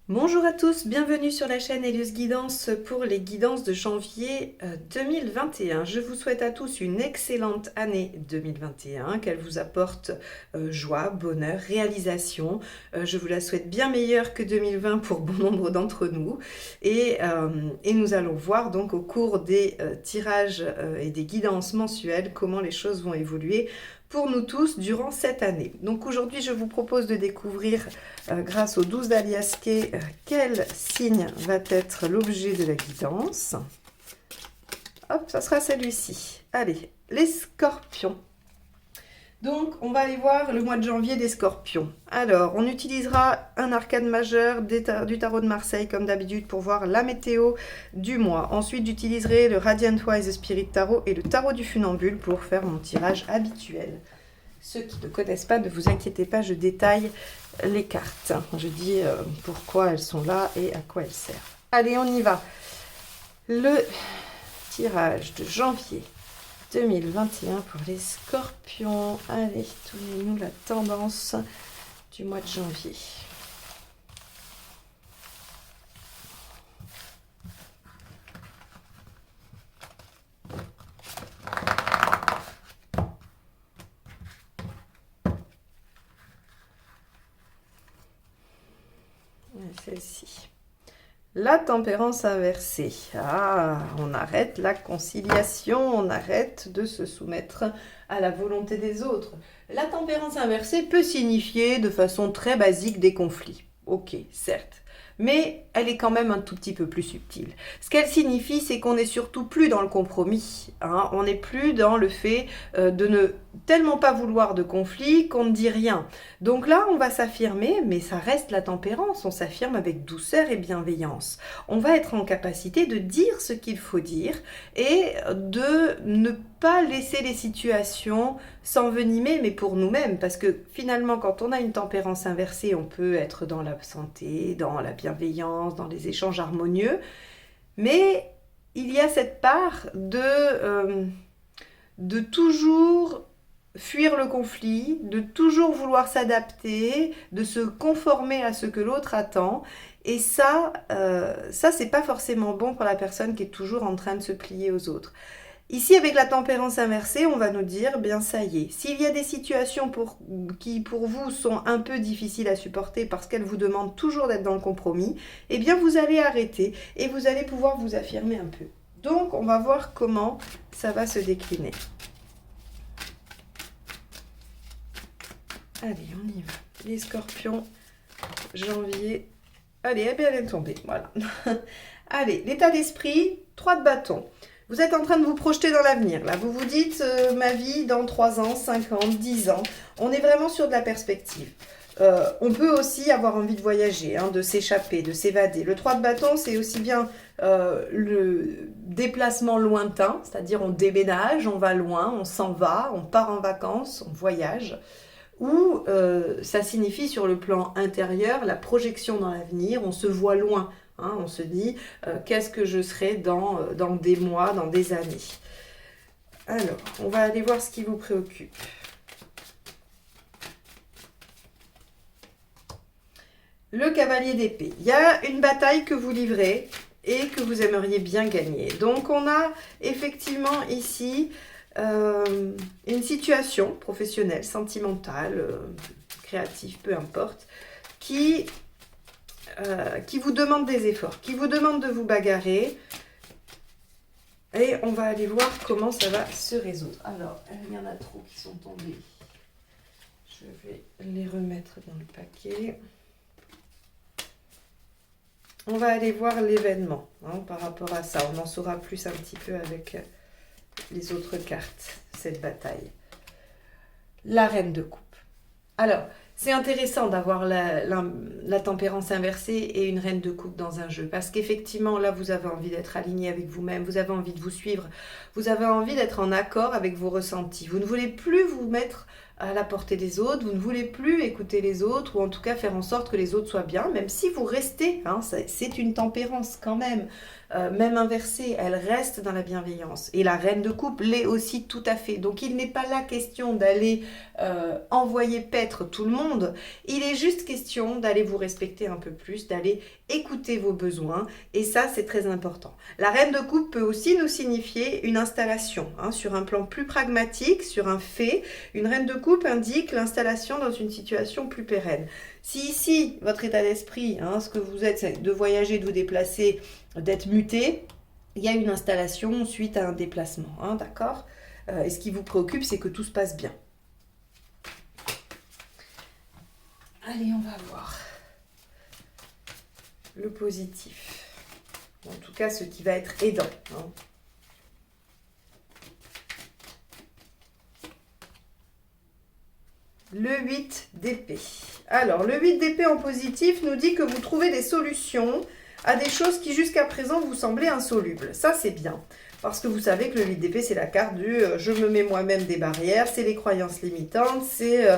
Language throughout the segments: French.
Bonjour à tous, bienvenue sur la chaîne Elios Guidance pour les guidances de janvier 2021. Je vous souhaite à tous une excellente année 2021, qu'elle vous apporte joie, bonheur, réalisation. Je vous la souhaite bien meilleure que 2020 pour bon nombre d'entre nous. Et nous allons voir donc au cours des tirages et des guidances mensuelles comment les choses vont évoluer pour nous tous durant cette année. Donc aujourd'hui, je vous propose de découvrir, grâce aux 12 d'Aliasquet, quel signe va être l'objet de la guidance. Hop, ça sera celui-ci. Allez, les scorpions. Donc, on va aller voir le mois de janvier des scorpions. Alors, on utilisera un arcane majeur du tarot de Marseille, comme d'habitude, pour voir la météo du mois. Ensuite, j'utiliserai le Radiant Wise Spirit Tarot et le tarot du funambule pour faire mon tirage habituel. Ceux qui ne connaissent pas, ne vous inquiétez pas, je détaille les cartes. Je dis pourquoi elles sont là et à quoi elles servent. Allez, on y va. Le tirage de janvier 2021 pour les scorpions. Allez, donnez-nous la tendance du mois de janvier. Celle-ci. La tempérance inversée. Ah, on arrête la conciliation, on arrête de se soumettre à la volonté des autres. La tempérance inversée peut signifier de façon très basique des conflits. Ok, certes. Mais elle est quand même un tout petit peu plus subtile. Ce qu'elle signifie, c'est qu'on n'est surtout plus dans le compromis. Hein. On n'est plus dans le fait de ne tellement pas vouloir de conflit qu'on ne dit rien. Donc là, on va s'affirmer, mais ça reste la tempérance. On s'affirme avec douceur et bienveillance. On va être en capacité de dire ce qu'il faut dire et de ne pas laisser les situations s'envenimer, mais pour nous-mêmes. Parce que finalement, quand on a une tempérance inversée, on peut être dans la santé, dans la bienveillance, dans les échanges harmonieux. Mais il y a cette part de toujours fuir le conflit, de toujours vouloir s'adapter, de se conformer à ce que l'autre attend. Et ça c'est pas forcément bon pour la personne qui est toujours en train de se plier aux autres. Ici, avec la tempérance inversée, on va nous dire, bien ça y est, s'il y a des situations qui pour vous sont un peu difficiles à supporter parce qu'elles vous demandent toujours d'être dans le compromis, eh bien vous allez arrêter et vous allez pouvoir vous affirmer un peu. Donc, on va voir comment ça va se décliner. Allez, on y va. Les scorpions, janvier. Allez, elle vient de tomber, voilà. Allez, l'état d'esprit, 3 de bâton. Vous êtes en train de vous projeter dans l'avenir. Là, vous vous dites, ma vie dans 3 ans, 5 ans, 10 ans. On est vraiment sur de la perspective. On peut aussi avoir envie de voyager, hein, de s'échapper, de s'évader. Le 3 de bâton, c'est aussi bien le déplacement lointain, c'est-à-dire on déménage, on va loin, on s'en va, on part en vacances, on voyage. Ou ça signifie sur le plan intérieur la projection dans l'avenir, on se voit loin. Hein, on se dit, qu'est-ce que je serai dans des mois, dans des années. Alors, on va aller voir ce qui vous préoccupe. Le cavalier d'épée. Il y a une bataille que vous livrez et que vous aimeriez bien gagner. Donc, on a effectivement ici une situation professionnelle, sentimentale, créative, peu importe, qui vous demande des efforts, qui vous demande de vous bagarrer. Et on va aller voir comment ça va se résoudre. Alors, il y en a trop qui sont tombés. Je vais les remettre dans le paquet. On va aller voir l'événement, hein, par rapport à ça. On en saura plus un petit peu avec les autres cartes, cette bataille. La reine de coupe. Alors, c'est intéressant d'avoir la tempérance inversée et une reine de coupe dans un jeu. Parce qu'effectivement, là, vous avez envie d'être aligné avec vous-même. Vous avez envie de vous suivre. Vous avez envie d'être en accord avec vos ressentis. Vous ne voulez plus vous mettre à la portée des autres, vous ne voulez plus écouter les autres, ou en tout cas faire en sorte que les autres soient bien, même si vous restez, hein, c'est une tempérance quand même, même inversée, elle reste dans la bienveillance. Et la reine de coupe l'est aussi tout à fait. Donc il n'est pas là question d'aller envoyer paître tout le monde, il est juste question d'aller vous respecter un peu plus, d'aller écouter vos besoins, et ça c'est très important. La reine de coupe peut aussi nous signifier une installation, hein, sur un plan plus pragmatique, sur un fait. Une reine de coupe indique l'installation dans une situation plus pérenne. Si ici, votre état d'esprit, hein, ce que vous êtes, c'est de voyager, de vous déplacer, d'être muté, il y a une installation suite à un déplacement, hein, d'accord? Et ce qui vous préoccupe, c'est que tout se passe bien. Allez, on va voir le positif. En tout cas, ce qui va être aidant, hein. Le 8 d'épée. Alors, le 8 d'épée en positif nous dit que vous trouvez des solutions à des choses qui jusqu'à présent vous semblaient insolubles. Ça, c'est bien. Parce que vous savez que le 8 d'épée, c'est la carte du je me mets moi-même des barrières, c'est les croyances limitantes, c'est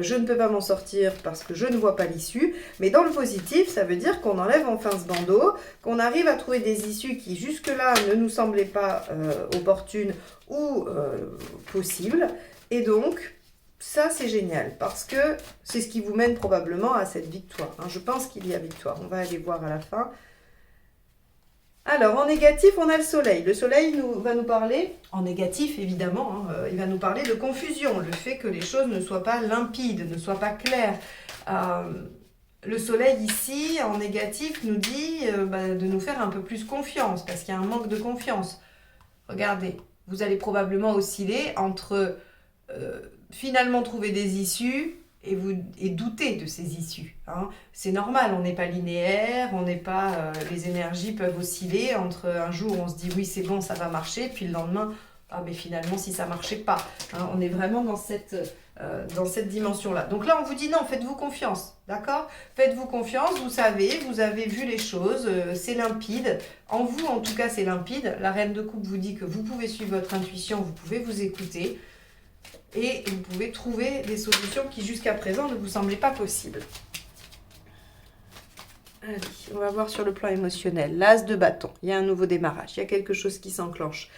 je ne peux pas m'en sortir parce que je ne vois pas l'issue. Mais dans le positif, ça veut dire qu'on enlève enfin ce bandeau, qu'on arrive à trouver des issues qui jusque-là ne nous semblaient pas opportunes ou possibles. Et donc, ça, c'est génial parce que c'est ce qui vous mène probablement à cette victoire, hein. Je pense qu'il y a victoire. On va aller voir à la fin. Alors, en négatif, on a le soleil. Le soleil va nous parler, en négatif évidemment, hein, il va nous parler de confusion, le fait que les choses ne soient pas limpides, ne soient pas claires. Le soleil ici, en négatif, nous dit de nous faire un peu plus confiance parce qu'il y a un manque de confiance. Regardez, vous allez probablement osciller entre finalement trouver des issues et douter de ces issues, hein. C'est normal, on n'est pas linéaire, on n'est pas, les énergies peuvent osciller entre un jour où on se dit oui c'est bon ça va marcher, puis le lendemain ah mais finalement si ça marchait pas, hein. On est vraiment dans cette dimension-là. Donc là on vous dit non, faites-vous confiance, d'accord? Faites-vous confiance, vous savez, vous avez vu les choses, c'est limpide. En vous en tout cas c'est limpide. La reine de coupe vous dit que vous pouvez suivre votre intuition, vous pouvez vous écouter. Et vous pouvez trouver des solutions qui jusqu'à présent ne vous semblaient pas possibles. Allez, on va voir sur le plan émotionnel. L'as de bâton, il y a un nouveau démarrage, il y a quelque chose qui s'enclenche.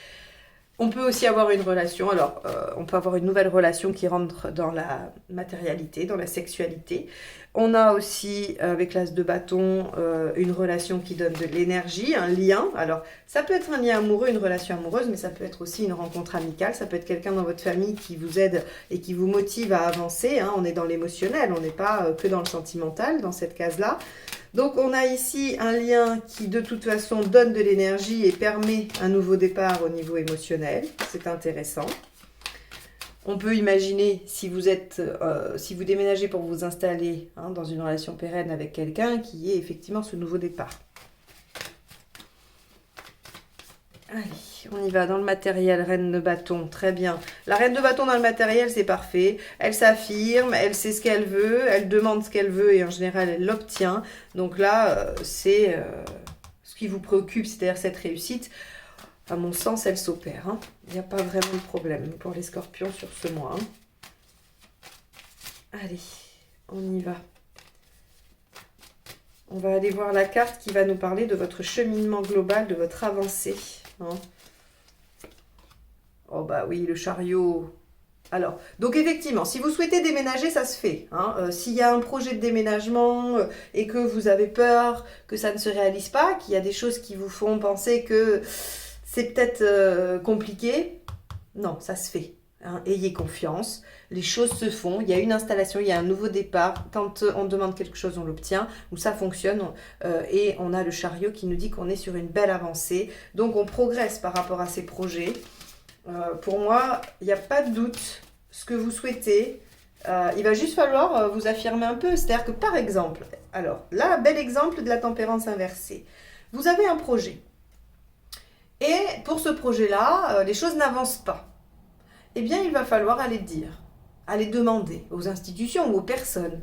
On peut aussi avoir une relation, alors on peut avoir une nouvelle relation qui rentre dans la matérialité, dans la sexualité. On a aussi, avec l'as de bâton, une relation qui donne de l'énergie, un lien. Alors, ça peut être un lien amoureux, une relation amoureuse, mais ça peut être aussi une rencontre amicale. Ça peut être quelqu'un dans votre famille qui vous aide et qui vous motive à avancer, hein. On est dans l'émotionnel, on n'est pas que dans le sentimental, dans cette case-là. Donc, on a ici un lien qui, de toute façon, donne de l'énergie et permet un nouveau départ au niveau émotionnel. C'est intéressant. On peut imaginer, si vous déménagez pour vous installer, hein, dans une relation pérenne avec quelqu'un, qui est effectivement ce nouveau départ. Allez, on y va dans le matériel, reine de bâton, très bien. La reine de bâton dans le matériel, c'est parfait. Elle s'affirme, elle sait ce qu'elle veut, elle demande ce qu'elle veut et en général, elle l'obtient. Donc là, c'est ce qui vous préoccupe, c'est-à-dire cette réussite. À mon sens, elle s'opère, hein. Il n'y a pas vraiment de problème pour les scorpions sur ce mois, hein. Allez, on y va. On va aller voir la carte qui va nous parler de votre cheminement global, de votre avancée, hein. Oh bah oui, le chariot. Alors, donc effectivement, si vous souhaitez déménager, ça se fait, hein. S'il y a un projet de déménagement et que vous avez peur que ça ne se réalise pas, qu'il y a des choses qui vous font penser que c'est peut-être compliqué, non, ça se fait, hein. Ayez confiance, les choses se font, il y a une installation, il y a un nouveau départ. Quand on demande quelque chose, on l'obtient, ou ça fonctionne, et on a le chariot qui nous dit qu'on est sur une belle avancée. Donc on progresse par rapport à ces projets. Pour moi, il n'y a pas de doute, ce que vous souhaitez, il va juste falloir vous affirmer un peu. C'est-à-dire que par exemple, alors là, bel exemple de la tempérance inversée. Vous avez un projet. Et pour ce projet-là, les choses n'avancent pas. Eh bien, il va falloir aller dire, aller demander aux institutions ou aux personnes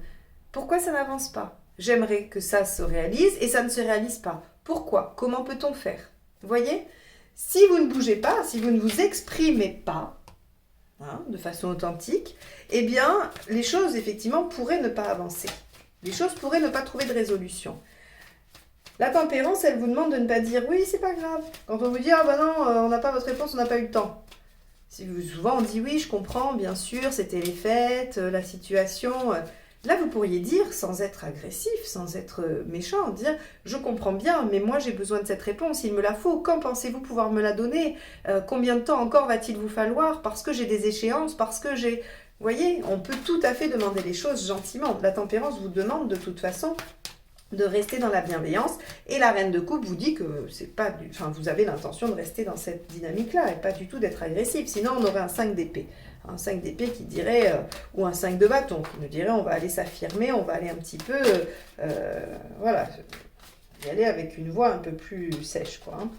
pourquoi ça n'avance pas. J'aimerais que ça se réalise et ça ne se réalise pas. Pourquoi? Comment peut-on faire? Vous voyez? Si vous ne bougez pas, si vous ne vous exprimez pas, hein, de façon authentique, eh bien, les choses, effectivement, pourraient ne pas avancer. Les choses pourraient ne pas trouver de résolution. La tempérance, elle vous demande de ne pas dire oui, c'est pas grave. Quand on vous dit ah bah non, on n'a pas votre réponse, on n'a pas eu le temps. Souvent on dit oui, je comprends, bien sûr, c'était les fêtes, la situation. Là, vous pourriez dire, sans être agressif, sans être méchant, dire je comprends bien, mais moi j'ai besoin de cette réponse, il me la faut. Quand pensez-vous pouvoir me la donner? Combien de temps encore va-t-il vous falloir? Parce que j'ai des échéances, parce que j'ai. Vous voyez, on peut tout à fait demander les choses gentiment. La tempérance vous demande de toute façon de rester dans la bienveillance, et la reine de coupe vous dit que c'est pas vous avez l'intention de rester dans cette dynamique-là et pas du tout d'être agressif, sinon on aurait un 5 d'épée. Un 5 d'épée qui dirait, ou un 5 de bâton, qui nous dirait on va aller s'affirmer, on va aller un petit peu, voilà, y aller avec une voix un peu plus sèche, quoi. Hein.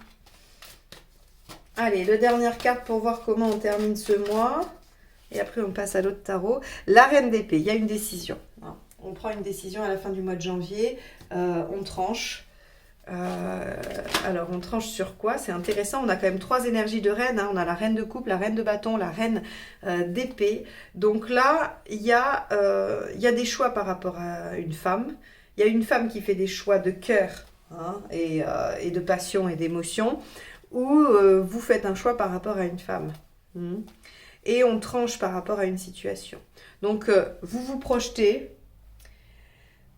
Allez, la dernière carte pour voir comment on termine ce mois, et après on passe à l'autre tarot. La reine d'épée, il y a une décision. Hein. On prend une décision à la fin du mois de janvier, on tranche. Alors, on tranche sur quoi? C'est intéressant, on a quand même 3 énergies de reine. Hein. On a la reine de coupe, la reine de bâton, la reine d'épée. Donc là, il y a des choix par rapport à une femme. Il y a une femme qui fait des choix de cœur, hein, et de passion et d'émotion, ou vous faites un choix par rapport à une femme. Et on tranche par rapport à une situation. Donc, vous vous projetez.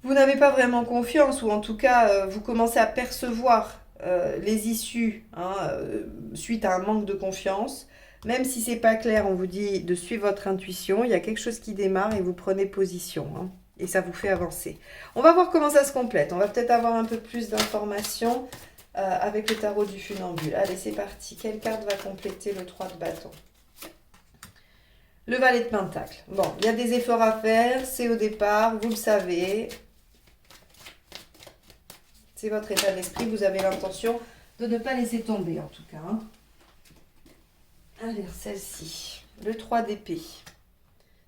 Vous n'avez pas vraiment confiance, ou en tout cas, vous commencez à percevoir les issues, hein, suite à un manque de confiance. Même si c'est pas clair, on vous dit de suivre votre intuition. Il y a quelque chose qui démarre et vous prenez position. Hein, et ça vous fait avancer. On va voir comment ça se complète. On va peut-être avoir un peu plus d'informations avec le tarot du funambule. Allez, c'est parti. Quelle carte va compléter le 3 de bâton? Le valet de pentacle. Bon, il y a des efforts à faire. C'est au départ, vous le savez. C'est votre état d'esprit, vous avez l'intention de ne pas laisser tomber en tout cas. Hein. Allez, celle-ci, le 3 d'épée.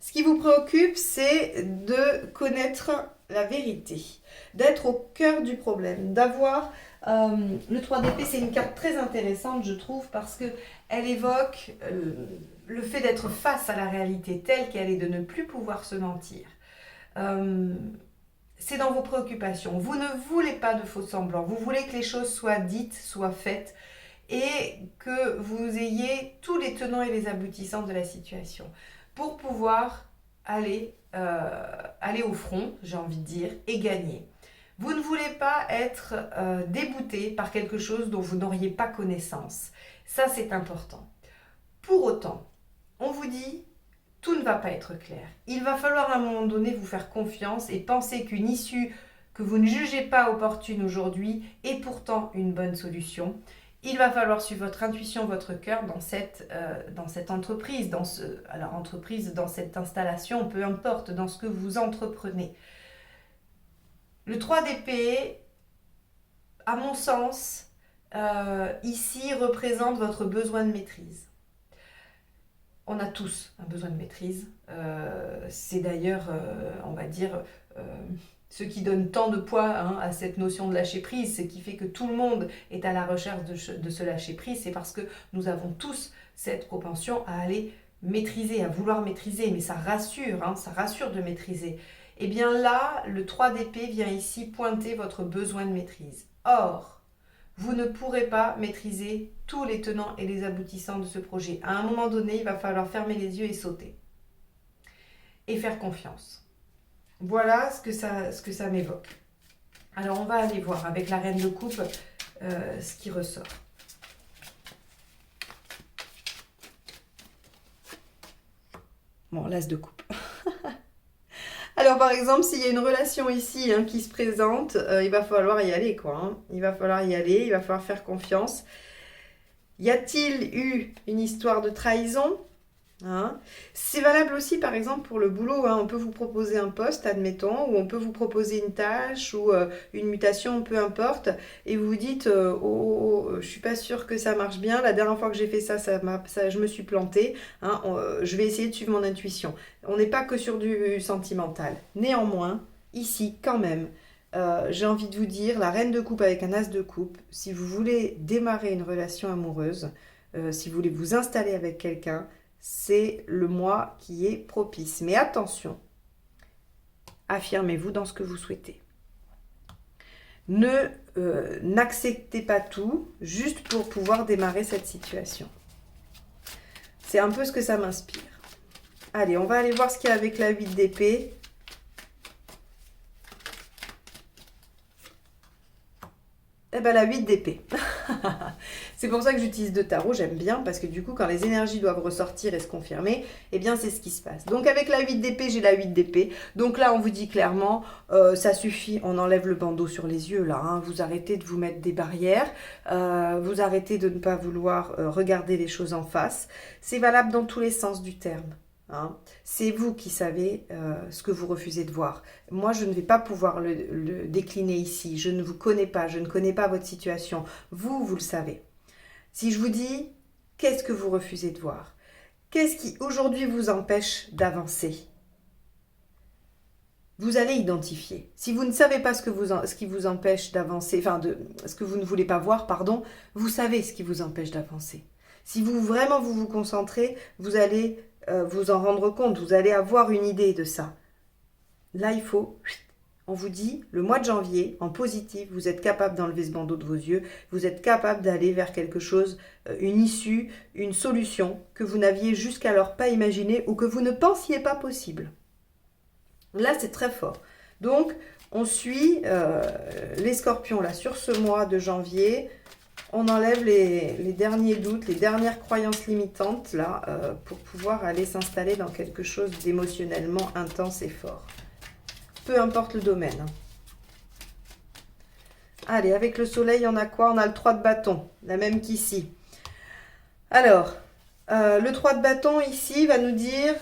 Ce qui vous préoccupe, c'est de connaître la vérité, d'être au cœur du problème, d'avoir... le 3 d'épée, c'est une carte très intéressante, je trouve, parce qu'elle évoque le fait d'être face à la réalité telle qu'elle est, de ne plus pouvoir se mentir. C'est dans vos préoccupations. Vous ne voulez pas de faux semblants. Vous voulez que les choses soient dites, soient faites, et que vous ayez tous les tenants et les aboutissants de la situation pour pouvoir aller au front, j'ai envie de dire, et gagner. Vous ne voulez pas être débouté par quelque chose dont vous n'auriez pas connaissance. Ça, c'est important. Pour autant, on vous dit... Tout ne va pas être clair. Il va falloir à un moment donné vous faire confiance et penser qu'une issue que vous ne jugez pas opportune aujourd'hui est pourtant une bonne solution. Il va falloir suivre votre intuition, votre cœur dans cette entreprise, dans cette installation, peu importe, dans ce que vous entreprenez. Le 3 d'épée, à mon sens, ici représente votre besoin de maîtrise. On a tous un besoin de maîtrise. C'est d'ailleurs, on va dire, ce qui donne tant de poids, hein, à cette notion de lâcher prise, ce qui fait que tout le monde est à la recherche de ce lâcher prise. C'est parce que nous avons tous cette propension à aller maîtriser, à vouloir maîtriser. Mais ça rassure, hein, ça rassure de maîtriser. Et bien là, le 3 d'épée vient ici pointer votre besoin de maîtrise. Or, vous ne pourrez pas maîtriser tous les tenants et les aboutissants de ce projet. À un moment donné, il va falloir fermer les yeux et sauter. Et faire confiance. Voilà ce que ça m'évoque. Alors, on va aller voir avec la reine de coupe ce qui ressort. Bon, l'as de coupe. Alors, par exemple, s'il y a une relation ici, hein, qui se présente, il va falloir y aller, quoi. Hein. Il va falloir y aller, il va falloir faire confiance. Y a-t-il eu une histoire de trahison, hein? C'est valable aussi, par exemple, pour le boulot. Hein. On peut vous proposer un poste, admettons, ou on peut vous proposer une tâche ou une mutation, peu importe, et vous vous dites je suis pas sûre que ça marche bien. La dernière fois que j'ai fait ça, je me suis plantée. Hein. Je vais essayer de suivre mon intuition. On n'est pas que sur du sentimental. Néanmoins, ici, quand même, j'ai envie de vous dire, la reine de coupe avec un as de coupe, si vous voulez démarrer une relation amoureuse, si vous voulez vous installer avec quelqu'un, c'est le mois qui est propice. Mais attention, affirmez-vous dans ce que vous souhaitez. N'acceptez pas tout juste pour pouvoir démarrer cette situation. C'est un peu ce que ça m'inspire. Allez, on va aller voir ce qu'il y a avec la 8 d'épée. Eh bien, la 8 d'épée. C'est pour ça que j'utilise deux tarots, j'aime bien, parce que du coup, quand les énergies doivent ressortir et se confirmer, eh bien, c'est ce qui se passe. Donc, avec la 8 d'épée, j'ai la 8 d'épée. Donc là, on vous dit clairement, ça suffit, on enlève le bandeau sur les yeux, là. Hein. Vous arrêtez de vous mettre des barrières, vous arrêtez de ne pas vouloir regarder les choses en face. C'est valable dans tous les sens du terme. Hein. C'est vous qui savez ce que vous refusez de voir. Moi, je ne vais pas pouvoir le décliner ici. Je ne vous connais pas, je ne connais pas votre situation. Vous, vous le savez. Si je vous dis, qu'est-ce que vous refusez de voir? Qu'est-ce qui aujourd'hui vous empêche d'avancer? Vous allez identifier. Si vous ne savez pas ce qui vous empêche d'avancer, ce que vous ne voulez pas voir, pardon, vous savez ce qui vous empêche d'avancer. Si vous vraiment vous concentrez, vous allez vous en rendre compte, vous allez avoir une idée de ça. Là, on vous dit, le mois de janvier, en positif, vous êtes capable d'enlever ce bandeau de vos yeux, vous êtes capable d'aller vers quelque chose, une issue, une solution que vous n'aviez jusqu'alors pas imaginée ou que vous ne pensiez pas possible. Là, c'est très fort. Donc, on suit les scorpions là sur ce mois de janvier. On enlève les derniers doutes, les dernières croyances limitantes là pour pouvoir aller s'installer dans quelque chose d'émotionnellement intense et fort. Peu importe le domaine. Hein. Allez, avec le soleil, on a quoi? On a le 3 de bâton, la même qu'ici. Alors, le 3 de bâton ici va nous dire,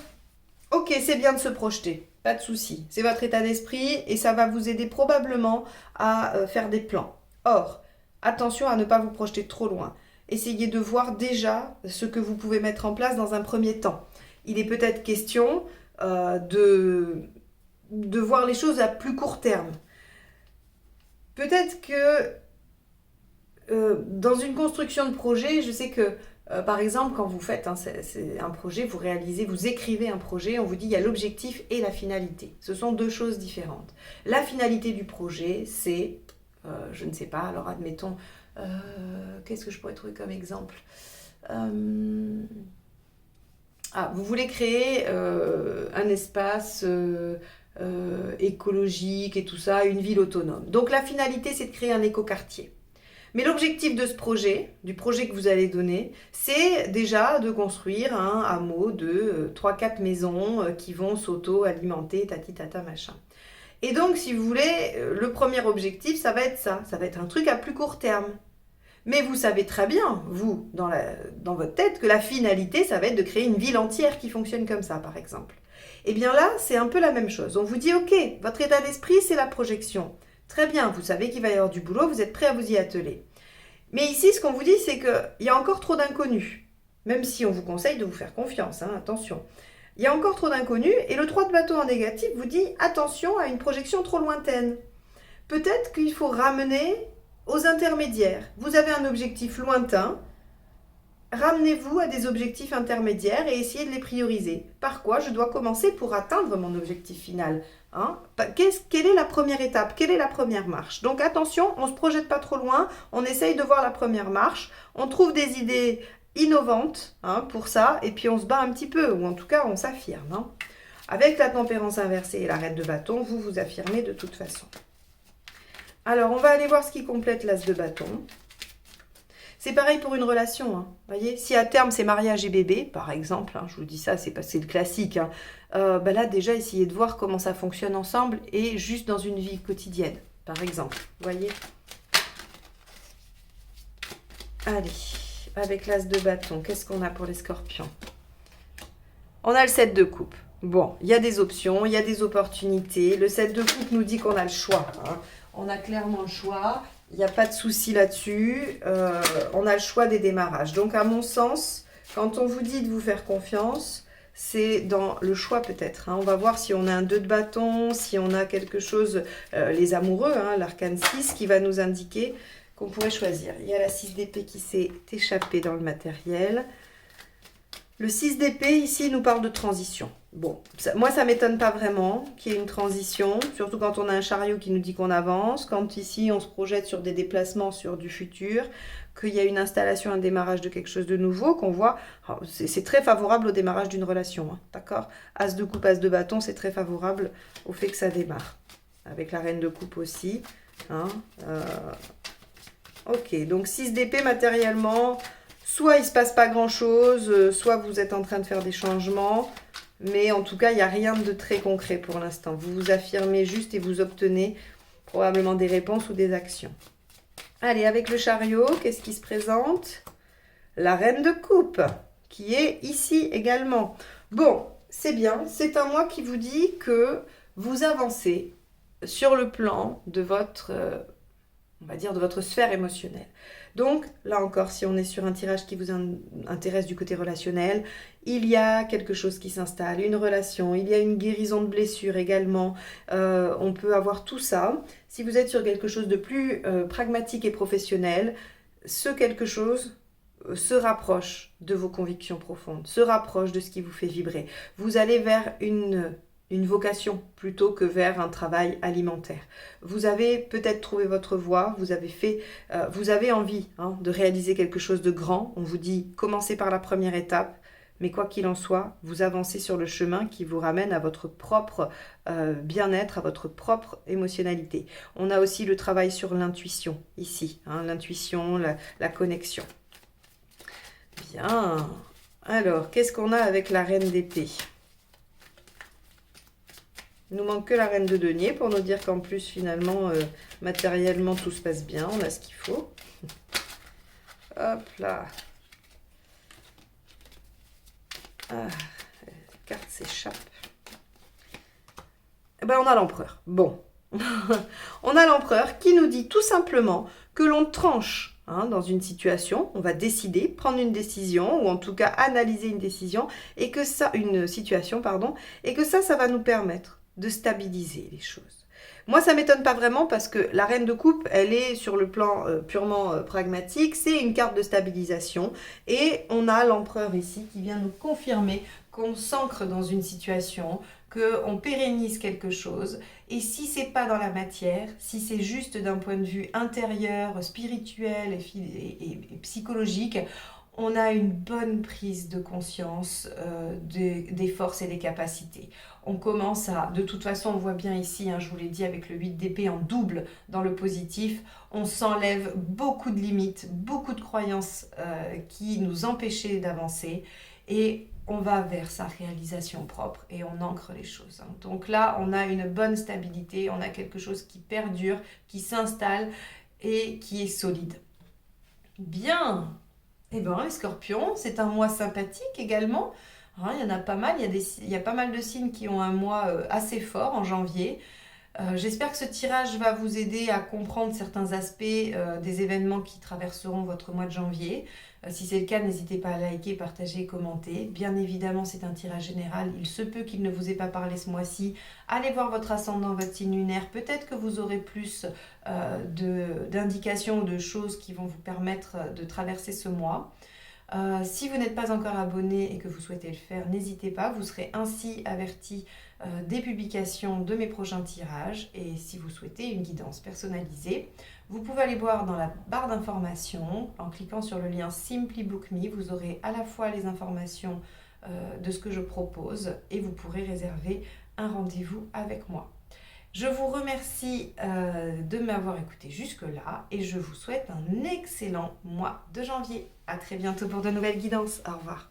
ok, c'est bien de se projeter, pas de souci. C'est votre état d'esprit et ça va vous aider probablement à faire des plans. Or, attention à ne pas vous projeter trop loin. Essayez de voir déjà ce que vous pouvez mettre en place dans un premier temps. Il est peut-être question de voir les choses à plus court terme. Peut-être que dans une construction de projet, je sais que par exemple, quand vous faites c'est un projet, vous réalisez, vous écrivez un projet, on vous dit il y a l'objectif et la finalité. Ce sont deux choses différentes. La finalité du projet, c'est je ne sais pas, alors admettons, qu'est-ce que je pourrais trouver comme exemple? Vous voulez créer un espace écologique et tout ça, une ville autonome. Donc la finalité, c'est de créer un écoquartier. Mais l'objectif de ce projet, du projet que vous allez donner, c'est déjà de construire un hameau de 3-4 maisons qui vont s'auto-alimenter, tati tata machin. Et donc, si vous voulez, le premier objectif, ça va être ça. Ça va être un truc à plus court terme. Mais vous savez très bien, vous, dans votre tête, que la finalité, ça va être de créer une ville entière qui fonctionne comme ça, par exemple. Et bien là, c'est un peu la même chose. On vous dit, ok, votre état d'esprit, c'est la projection. Très bien, vous savez qu'il va y avoir du boulot, vous êtes prêt à vous y atteler. Mais ici, ce qu'on vous dit, c'est qu'il y a encore trop d'inconnus. Même si on vous conseille de vous faire confiance, hein, attention. Il y a encore trop d'inconnus et le 3 de bâton en négatif vous dit attention à une projection trop lointaine. Peut-être qu'il faut ramener aux intermédiaires. Vous avez un objectif lointain, ramenez-vous à des objectifs intermédiaires et essayez de les prioriser. Par quoi je dois commencer pour atteindre mon objectif final? Hein? Quelle est la première étape? Quelle est la première marche? Donc attention, on ne se projette pas trop loin, on essaye de voir la première marche, on trouve des idées innovante pour ça, et puis on se bat un petit peu, ou en tout cas on s'affirme. Hein. Avec la tempérance inversée et la reine de bâton, vous vous affirmez de toute façon. Alors on va aller voir ce qui complète l'as de bâton. C'est pareil pour une relation, hein. Voyez, si à terme c'est mariage et bébé, par exemple, hein, je vous dis ça, c'est le classique, hein, là déjà essayez de voir comment ça fonctionne ensemble et juste dans une vie quotidienne, par exemple, voyez. Allez. Avec l'as de bâton, qu'est-ce qu'on a pour les scorpions? On a le 7 de coupe. Bon, il y a des options, il y a des opportunités. Le 7 de coupe nous dit qu'on a le choix. Hein. On a clairement le choix. Il n'y a pas de souci là-dessus. On a le choix des démarrages. Donc, à mon sens, quand on vous dit de vous faire confiance, c'est dans le choix peut-être. Hein. On va voir si on a un 2 de bâton, si on a quelque chose, les amoureux, hein, l'arcane 6, qui va nous indiquer qu'on pourrait choisir. Il y a la 6 d'épée qui s'est échappée dans le matériel. Le 6 d'épée, ici, nous parle de transition. Bon, moi, ça ne m'étonne pas vraiment qu'il y ait une transition, surtout quand on a un chariot qui nous dit qu'on avance, quand ici, on se projette sur des déplacements, sur du futur, qu'il y a une installation, un démarrage de quelque chose de nouveau, qu'on voit. C'est très favorable au démarrage d'une relation, hein, d'accord? As de coupe, as de bâton, c'est très favorable au fait que ça démarre. Avec la reine de coupe aussi. Hein, ok, donc 6 d'épée matériellement... Soit il ne se passe pas grand-chose, soit vous êtes en train de faire des changements, mais en tout cas, il n'y a rien de très concret pour l'instant. Vous vous affirmez juste et vous obtenez probablement des réponses ou des actions. Allez, avec le chariot, qu'est-ce qui se présente? La reine de coupe, qui est ici également. Bon, c'est bien, c'est un mois qui vous dit que vous avancez sur le plan de votre, on va dire, de votre sphère émotionnelle. Donc, là encore, si on est sur un tirage qui vous intéresse du côté relationnel, il y a quelque chose qui s'installe, une relation, il y a une guérison de blessures également. On peut avoir tout ça. Si vous êtes sur quelque chose de plus pragmatique et professionnel, ce quelque chose se rapproche de vos convictions profondes, se rapproche de ce qui vous fait vibrer. Vous allez vers une vocation plutôt que vers un travail alimentaire. Vous avez peut-être trouvé votre voie, vous avez envie de réaliser quelque chose de grand. On vous dit commencez par la première étape, mais quoi qu'il en soit, vous avancez sur le chemin qui vous ramène à votre propre bien-être, à votre propre émotionnalité. On a aussi le travail sur l'intuition ici, l'intuition, la connexion. Bien. Alors, qu'est-ce qu'on a avec la reine d'épée ? Il nous manque que la reine de denier pour nous dire qu'en plus, finalement, matériellement, tout se passe bien. On a ce qu'il faut. Hop là. Ah, la carte s'échappe. Eh ben, on a l'empereur. Bon. On a l'empereur qui nous dit tout simplement que l'on tranche dans une situation, on va décider, prendre une décision, ou en tout cas analyser une décision, et que ça, une situation, pardon, et que ça va nous permettre de stabiliser les choses. Moi, ça ne m'étonne pas vraiment parce que la reine de coupe, elle est sur le plan purement pragmatique, c'est une carte de stabilisation et on a l'empereur ici qui vient nous confirmer qu'on s'ancre dans une situation, qu'on pérennise quelque chose et si ce n'est pas dans la matière, si c'est juste d'un point de vue intérieur, spirituel et psychologique, on a une bonne prise de conscience des forces et des capacités. On commence à, de toute façon on voit bien ici, je vous l'ai dit avec le 8 d'épée en double dans le positif, on s'enlève beaucoup de limites, beaucoup de croyances qui nous empêchaient d'avancer et on va vers sa réalisation propre et on ancre les choses. Donc là on a une bonne stabilité, on a quelque chose qui perdure, qui s'installe et qui est solide. Bien. Eh bien, les scorpions, c'est un mois sympathique également. Il y en a pas mal, il y a pas mal de signes qui ont un mois assez fort en janvier. J'espère que ce tirage va vous aider à comprendre certains aspects des événements qui traverseront votre mois de janvier. Si c'est le cas, n'hésitez pas à liker, partager et commenter. Bien évidemment, c'est un tirage général. Il se peut qu'il ne vous ait pas parlé ce mois-ci. Allez voir votre ascendant, votre signe lunaire. Peut-être que vous aurez plus d'indications, de choses qui vont vous permettre de traverser ce mois. Si vous n'êtes pas encore abonné et que vous souhaitez le faire, n'hésitez pas. Vous serez ainsi averti des publications de mes prochains tirages. Et si vous souhaitez une guidance personnalisée, vous pouvez aller voir dans la barre d'informations en cliquant sur le lien Simply Book Me. Vous aurez à la fois les informations de ce que je propose et vous pourrez réserver un rendez-vous avec moi. Je vous remercie de m'avoir écouté jusque-là et je vous souhaite un excellent mois de janvier. À très bientôt pour de nouvelles guidances. Au revoir.